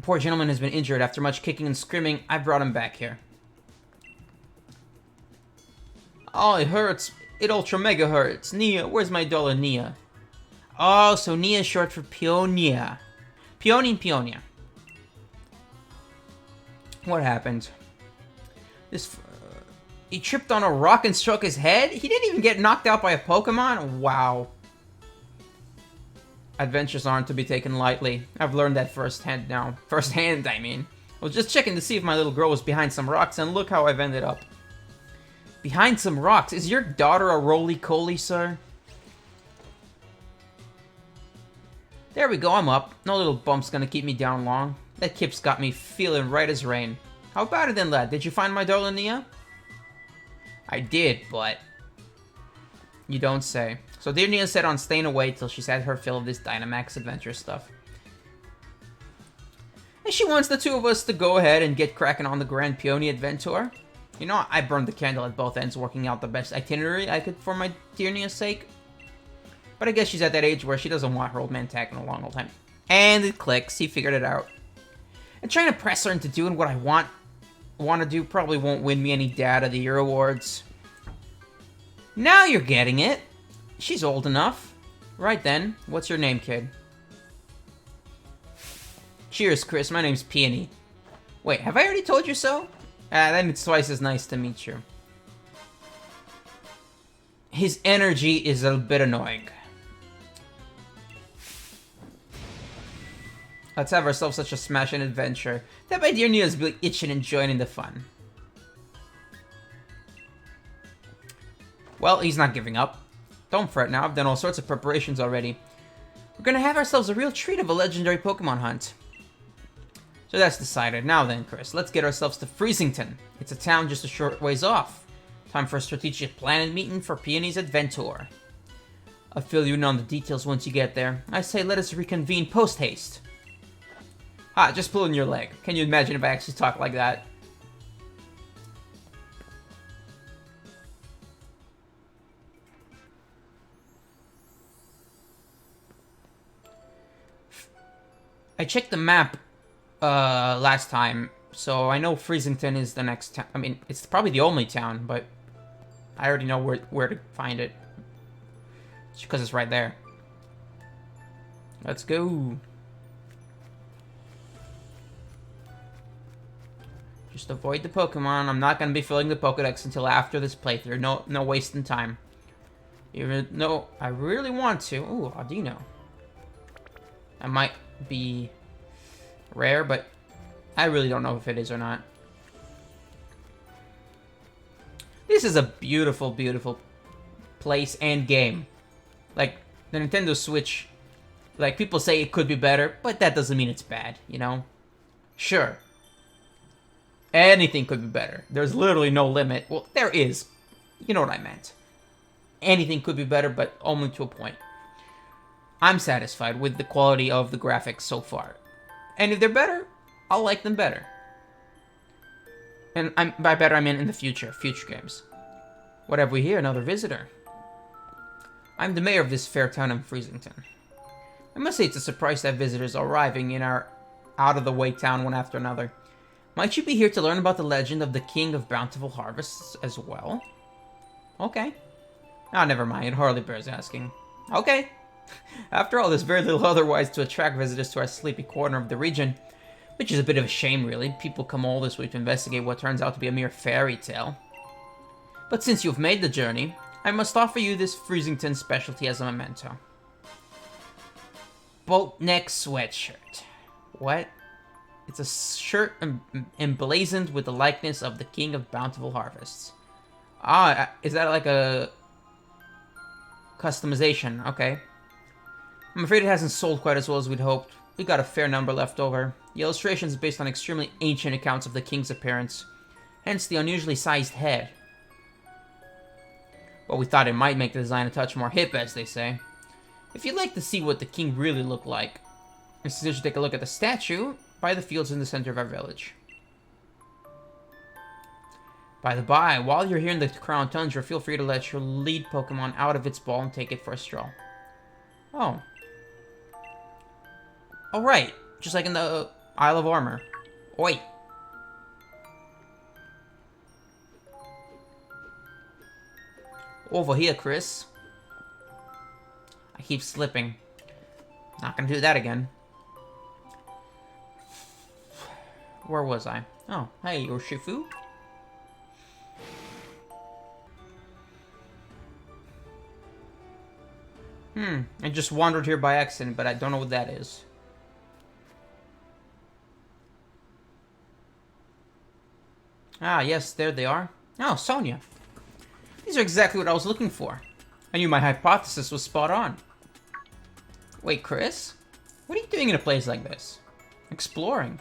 The poor gentleman has been injured. After much kicking and screaming, I brought him back here. Oh, it hurts. It ultra mega hurts. Nia, where's my dollar Nia? Oh, so Nia is short for Peonia. Peony and Peonia. What happened? He tripped on a rock and struck his head? He didn't even get knocked out by a Pokemon? Wow. Adventures aren't to be taken lightly. I've learned that firsthand now. Firsthand, I mean. I was just checking to see if my little girl was behind some rocks, and look how I've ended up. Behind some rocks? Is your daughter a roly-coly, sir? There we go, I'm up. No little bump's gonna keep me down long. That kip's got me feeling right as rain. How about it then, lad? Did you find my darling Nia? I did, but... You don't say. So dear Nia set on staying away till she's had her fill of this Dynamax adventure stuff. And she wants the two of us to go ahead and get cracking on the Grand Peony Adventure. You know, I burned the candle at both ends, working out the best itinerary I could for my dear Nia's sake. But I guess she's at that age where she doesn't want her old man tagging along all the time. And it clicks, he figured it out. And trying to press her into doing what I want to do probably won't win me any Dad of the Year awards. Now you're getting it. She's old enough. Right then, what's your name, kid? Cheers, Chris. My name's Peony. Wait, have I already told you so? Then it's twice as nice to meet you. His energy is a bit annoying. Let's have ourselves such a smashing adventure that my dear Nia's really itching and joining the fun. Well, he's not giving up. Don't fret now, I've done all sorts of preparations already. We're gonna have ourselves a real treat of a legendary Pokemon hunt. So that's decided. Now then, Chris, let's get ourselves to Freezington. It's a town just a short ways off. Time for a strategic planning meeting for Peony's Adventure. I'll fill you in on the details once you get there. I say let us reconvene post-haste. Ah, just pulling your leg. Can you imagine if I actually talk like that? I checked the map last time, so I know Freezington is the next town. I mean, it's probably the only town, but I already know where to find it. It's because it's right there. Let's go. Just avoid the Pokemon. I'm not going to be filling the Pokedex until after this playthrough. No wasting time. Even though I really want to. Ooh, Audino. That might be rare, but I really don't know if it is or not. This is a beautiful, beautiful place and game. Like, the Nintendo Switch, like, people say it could be better, but that doesn't mean it's bad, you know? Sure. Anything could be better. There's literally no limit. Well, there is. You know what I meant. Anything could be better, but only to a point. I'm satisfied with the quality of the graphics so far. And if they're better, I'll like them better. And by better, I mean in the future games. What have we here? Another visitor. I'm the mayor of this fair town in Freezington. I must say it's a surprise to have visitors arriving in our out-of-the-way town one after another. Might you be here to learn about the legend of the King of Bountiful Harvests as well? Okay. Ah, never mind. It hardly bears asking. Okay. After all, there's very little otherwise to attract visitors to our sleepy corner of the region, which is a bit of a shame, really. People come all this way to investigate what turns out to be a mere fairy tale. But since you've made the journey, I must offer you this Freezington specialty as a memento. Boat neck sweatshirt. What? It's a shirt emblazoned with the likeness of the King of Bountiful Harvests. Ah, is that like a customization? Okay. I'm afraid it hasn't sold quite as well as we'd hoped. We got a fair number left over. The illustration is based on extremely ancient accounts of the king's appearance, hence the unusually sized head. But we thought it might make the design a touch more hip, as they say. If you'd like to see what the king really looked like, I suggest you take a look at the statue by the fields in the center of our village. By the by, while you're here in the Crown Tundra, feel free to let your lead Pokemon out of its ball and take it for a stroll. Oh. Alright, just like in the Isle of Armor. Oi! Over here, Chris. I keep slipping. Not gonna do that again. Where was I? Oh, hey, you're Shifu? I just wandered here by accident, but I don't know what that is. Ah, yes, there they are. Oh, Sonia. These are exactly what I was looking for. I knew my hypothesis was spot on. Wait, Chris? What are you doing in a place like this? Exploring.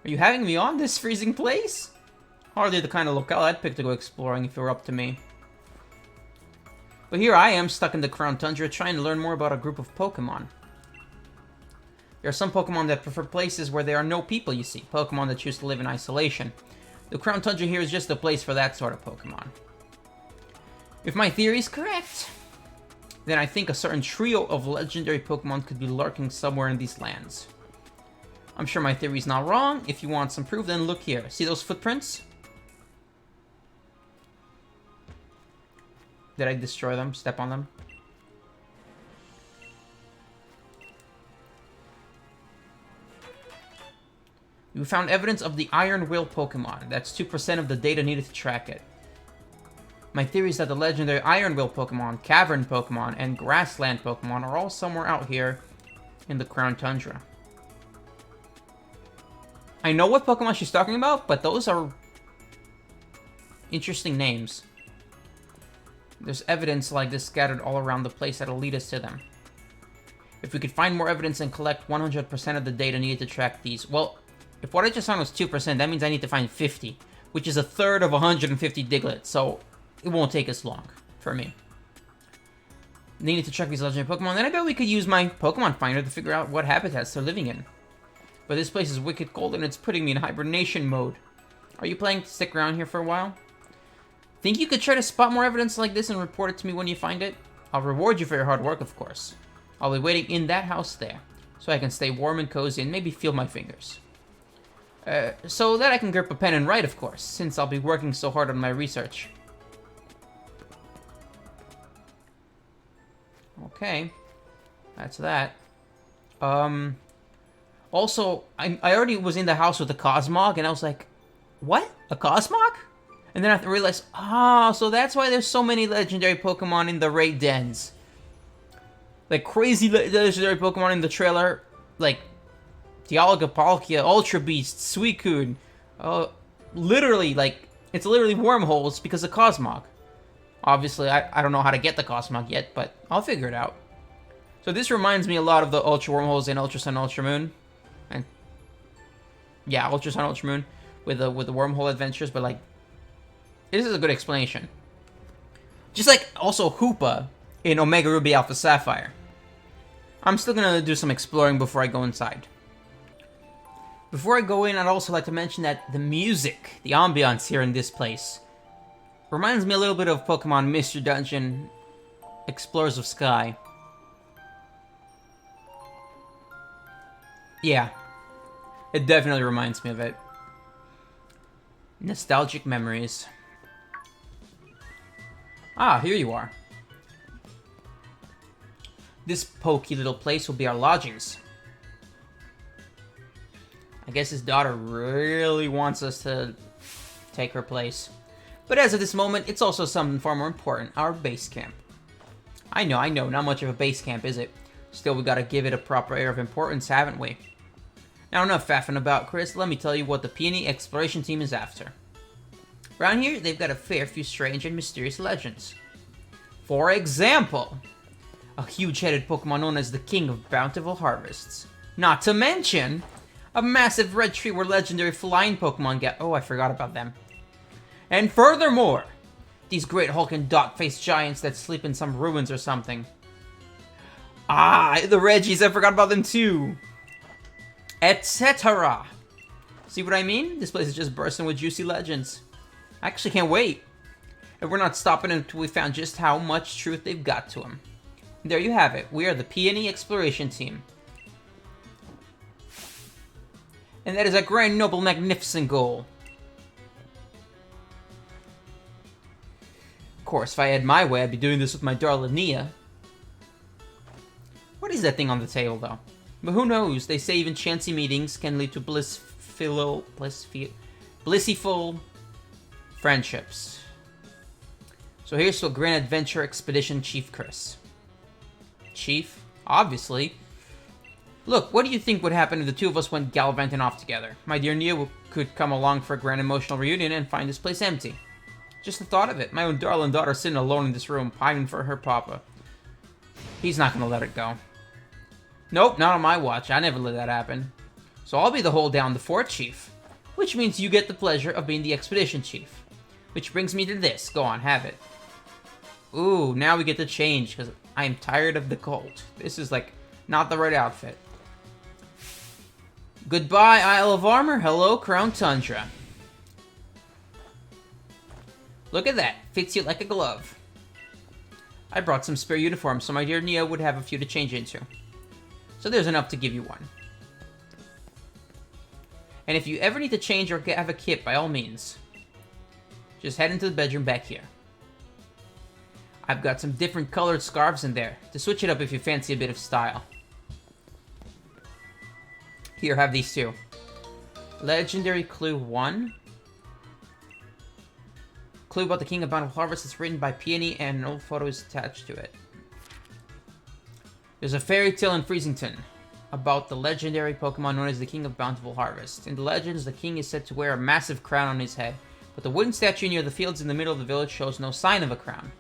Are you having me on this freezing place? Hardly the kind of locale I'd pick to go exploring if it were up to me. But here I am, stuck in the Crown Tundra, trying to learn more about a group of Pokémon. There are some Pokémon that prefer places where there are no people, you see. Pokémon that choose to live in isolation. The Crown Tundra here is just a place for that sort of Pokémon. If my theory is correct, then I think a certain trio of legendary Pokémon could be lurking somewhere in these lands. I'm sure my theory is not wrong. If you want some proof, then look here. See those footprints? Did I destroy them? Step on them? We found evidence of the Iron Will Pokémon. That's 2% of the data needed to track it. My theory is that the legendary Iron Will Pokémon, Cavern Pokémon, and Grassland Pokémon are all somewhere out here in the Crown Tundra. I know what Pokémon she's talking about, but those are interesting names. There's evidence like this scattered all around the place that'll lead us to them. If we could find more evidence and collect 100% of the data needed to track these... Well, if what I just found was 2%, that means I need to find 50, which is a third of 150 Diglett, so it won't take us long, for me. Needed to track these legendary Pokemon, then I bet we could use my Pokemon Finder to figure out what habitats they're living in. But this place is wicked cold and it's putting me in hibernation mode. Are you planning to stick around here for a while? Think you could try to spot more evidence like this and report it to me when you find it? I'll reward you for your hard work, of course. I'll be waiting in that house there, so I can stay warm and cozy and maybe feel my fingers. So that I can grip a pen and write, of course, since I'll be working so hard on my research. Okay. That's that. Also, I already was in the house with the Cosmog, and I was like, what? A Cosmog? And then I realized, so that's why there's so many legendary Pokemon in the raid dens. Like, crazy legendary Pokemon in the trailer. Like, Dialga, Palkia, Ultra Beast, Suicune. Literally, like, it's literally wormholes because of Cosmog. Obviously, I don't know how to get the Cosmog yet, but I'll figure it out. So this reminds me a lot of the Ultra Wormholes in Ultra Sun, Ultra Moon. And, yeah, Ultra Sun, Ultra Moon with the wormhole adventures, but, like, this is a good explanation. Just like also Hoopa in Omega Ruby Alpha Sapphire. I'm still gonna do some exploring before I go inside. Before I go in, I'd also like to mention that the music, the ambiance here in this place, reminds me a little bit of Pokemon Mystery Dungeon Explorers of Sky. Yeah, it definitely reminds me of it. Nostalgic memories. Ah, here you are. This pokey little place will be our lodgings. I guess his daughter really wants us to take her place. But as of this moment, it's also something far more important, our base camp. I know, not much of a base camp, is it? Still, we gotta give it a proper air of importance, haven't we? Now, enough faffing about, Chris. Let me tell you what the Peony Exploration Team is after. Around here, they've got a fair few strange and mysterious legends. For example, a huge-headed Pokemon known as the King of Bountiful Harvests. Not to mention, a massive red tree where legendary flying Pokemon get... Oh, I forgot about them. And furthermore, these great hulking dot-faced giants that sleep in some ruins or something. Ah, the Reggies, I forgot about them too. Etc. See what I mean? This place is just bursting with juicy legends. I actually can't wait. And we're not stopping until we found just how much truth they've got to them. And there you have it. We are the Peony Exploration Team. And that is a grand, noble, magnificent goal. Of course, if I had my way, I'd be doing this with my darling Nia. What is that thing on the table, though? But who knows? They say even chancy meetings can lead to blissful friendships. So here's to a grand adventure expedition, Chief Chris. Chief? Obviously. Look, what do you think would happen if the two of us went gallivanting off together? My dear Nia could come along for a grand emotional reunion and find this place empty. Just the thought of it. My own darling daughter sitting alone in this room, pining for her papa. He's not gonna let it go. Nope, not on my watch. I never let that happen. So I'll be the hold down the fort chief. Which means you get the pleasure of being the expedition chief. Which brings me to this. Go on, have it. Ooh, now we get to change, because I'm tired of the cold. This is, like, not the right outfit. Goodbye, Isle of Armor. Hello, Crown Tundra. Look at that. Fits you like a glove. I brought some spare uniforms, so my dear Nia would have a few to change into. So there's enough to give you one. And if you ever need to change or have a kit, by all means, just head into the bedroom back here. I've got some different colored scarves in there, to switch it up if you fancy a bit of style. Here, have these two. Legendary Clue 1. Clue about the King of Bountiful Harvest is written by Peony and an old photo is attached to it. There's a fairy tale in Freezington about the legendary Pokemon known as the King of Bountiful Harvest. In the legends, the king is said to wear a massive crown on his head, but the wooden statue near the fields in the middle of the village shows no sign of a crown.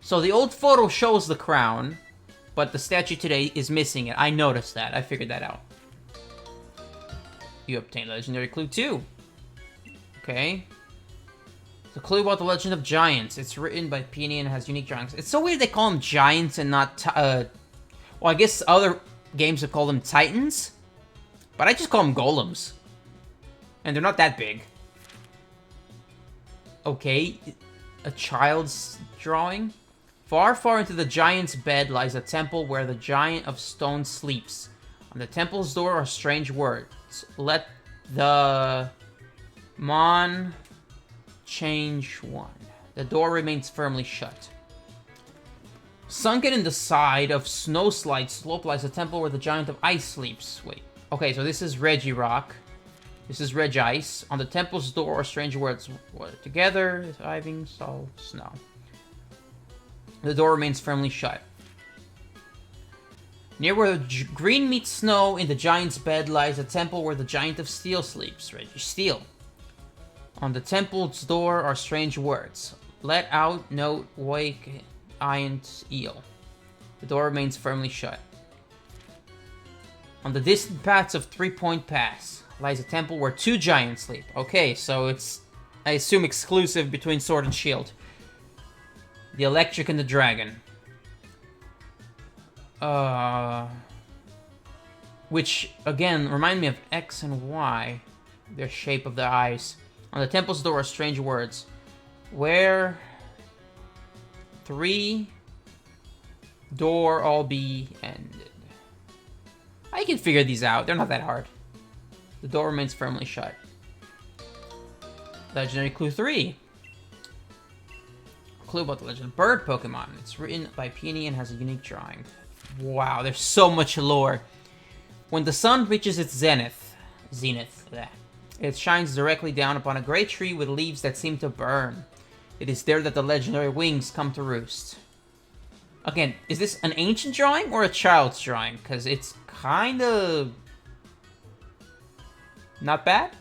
So the old photo shows the crown, but the statue today is missing it. I noticed that. I figured that out. You obtain Legendary Clue 2. Okay. The clue about the Legend of Giants. It's written by Peony and has unique drawings. It's so weird they call them Giants and not... well, I guess other games have called them Titans. But I just call them Golems. And they're not that big. Okay. A child's drawing. Far, far into the giant's bed lies a temple where the giant of stone sleeps. On the temple's door are strange words. Let the Mon change one. The door remains firmly shut. Sunken in the side of Snowslide Slope lies a temple where the giant of ice sleeps. Wait. Okay, so this is Regirock. This is Regice. On the temple's door are strange words. Together, iving, salt, snow. The door remains firmly shut. Near where green meets snow in the giant's bed lies a temple where the giant of steel sleeps. Registeel. On the temple's door are strange words. Let out, note, wake, iant, eel. The door remains firmly shut. On the distant paths of 3 Point Pass lies a temple where two giants sleep. Okay, so it's, I assume, exclusive between Sword and Shield. The Electric and the Dragon. Which, again, remind me of X and Y. Their shape of the eyes. On the temple's door are strange words. Where 3 door all be ended. I can figure these out. They're not that hard. The door remains firmly shut. Legendary Clue 3. Clue about the legend of bird Pokemon. It's written by Peony and has a unique drawing. Wow, there's so much lore. When the sun reaches its zenith, it shines directly down upon a great tree with leaves that seem to burn. It is there that the legendary wings come to roost. Again, is this an ancient drawing or a child's drawing? Because it's kind of not bad.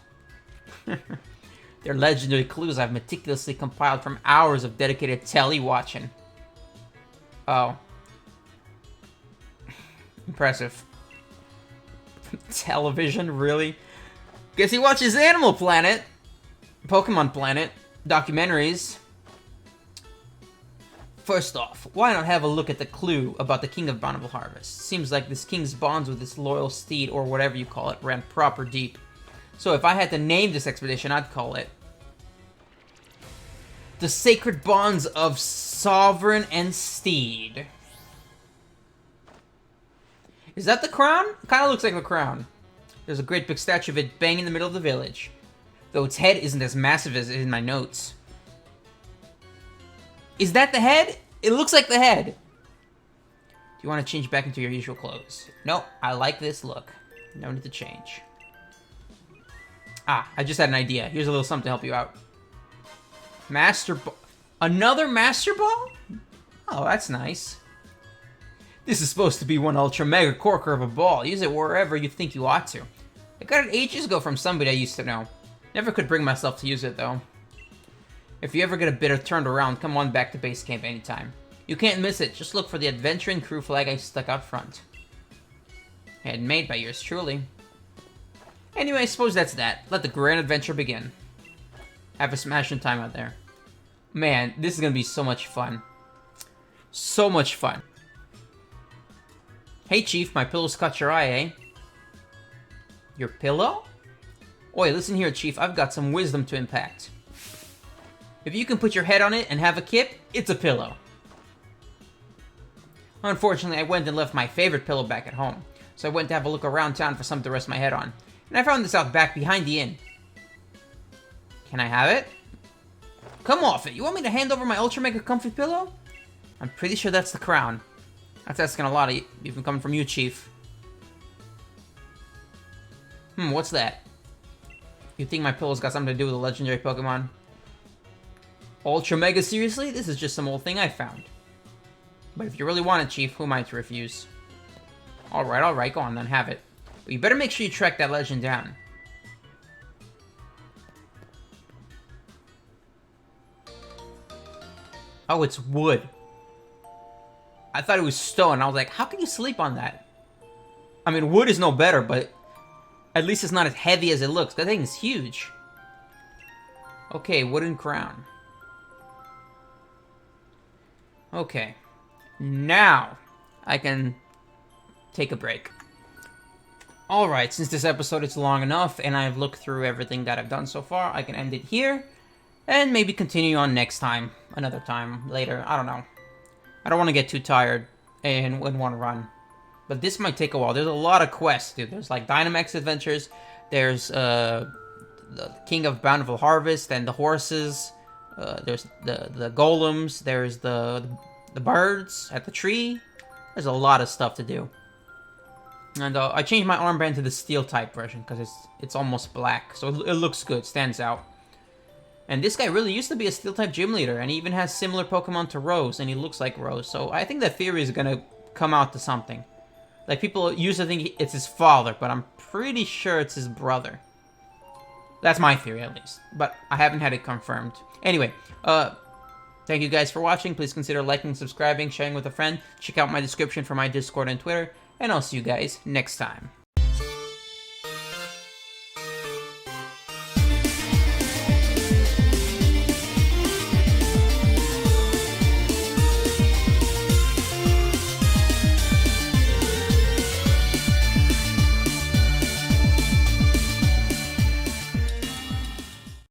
They're legendary clues I've meticulously compiled from hours of dedicated tele-watching. Oh. Impressive. Television, really? Guess he watches Animal Planet, Pokemon Planet, documentaries. First off, why not have a look at the clue about the King of Bountiful Harvest? Seems like this king's bonds with this loyal steed, or whatever you call it, ran proper deep. So if I had to name this expedition, I'd call it The Sacred Bonds of Sovereign and Steed. Is that the crown? Kind of looks like the crown. There's a great big statue of it bang in the middle of the village. Though its head isn't as massive as in my notes. Is that the head? It looks like the head. Do you want to change back into your usual clothes? No, I like this look. No need to change. Ah, I just had an idea. Here's a little something to help you out. Master Ball. Another Master Ball? Oh, that's nice. This is supposed to be one ultra mega corker of a ball. Use it wherever you think you ought to. I got it ages ago from somebody I used to know. Never could bring myself to use it, though. If you ever get a bit turned around, come on back to base camp anytime. You can't miss it. Just look for the adventuring crew flag I stuck out front. Handmade by yours truly. Anyway, I suppose that's that. Let the grand adventure begin. Have a smashing time out there. Man, this is gonna be so much fun. So much fun. Hey, Chief, my pillow's caught your eye, eh? Your pillow? Oi, listen here, Chief. I've got some wisdom to impact. If you can put your head on it and have a kip, it's a pillow. Unfortunately, I went and left my favorite pillow back at home, so I went to have a look around town for something to rest my head on. And I found this out back behind the inn. Can I have it? Come off it. You want me to hand over my ultra mega comfy pillow? I'm pretty sure that's the crown. That's asking a lot, even coming from you, Chief. What's that? You think my pillow's got something to do with a legendary Pokemon? Ultra Mega, seriously? This is just some old thing I found. But if you really want it, Chief, who am I to refuse? Alright, go on then, have it. But you better make sure you track that legend down. Oh, it's wood. I thought it was stone. I was like, how can you sleep on that? I mean, wood is no better, but at least it's not as heavy as it looks. That thing is huge. Okay, wooden crown. Okay. Now, I can take a break. Alright, since this episode is long enough, and I've looked through everything that I've done so far, I can end it here. And maybe continue on next time. Another time. Later. I don't know. I don't want to get too tired and want to run. But this might take a while. There's a lot of quests, dude. There's like Dynamax Adventures. There's the King of Bountiful Harvest and the horses. There's the golems. There's the birds at the tree. There's a lot of stuff to do. And I changed my armband to the steel type version because it's almost black. So it looks good. Stands out. And this guy really used to be a Steel-type gym leader, and he even has similar Pokemon to Rose, and he looks like Rose. So I think that theory is gonna come out to something. Like, people used to think it's his father, but I'm pretty sure it's his brother. That's my theory, at least. But I haven't had it confirmed. Anyway, thank you guys for watching. Please consider liking, subscribing, sharing with a friend. Check out my description for my Discord and Twitter, and I'll see you guys next time.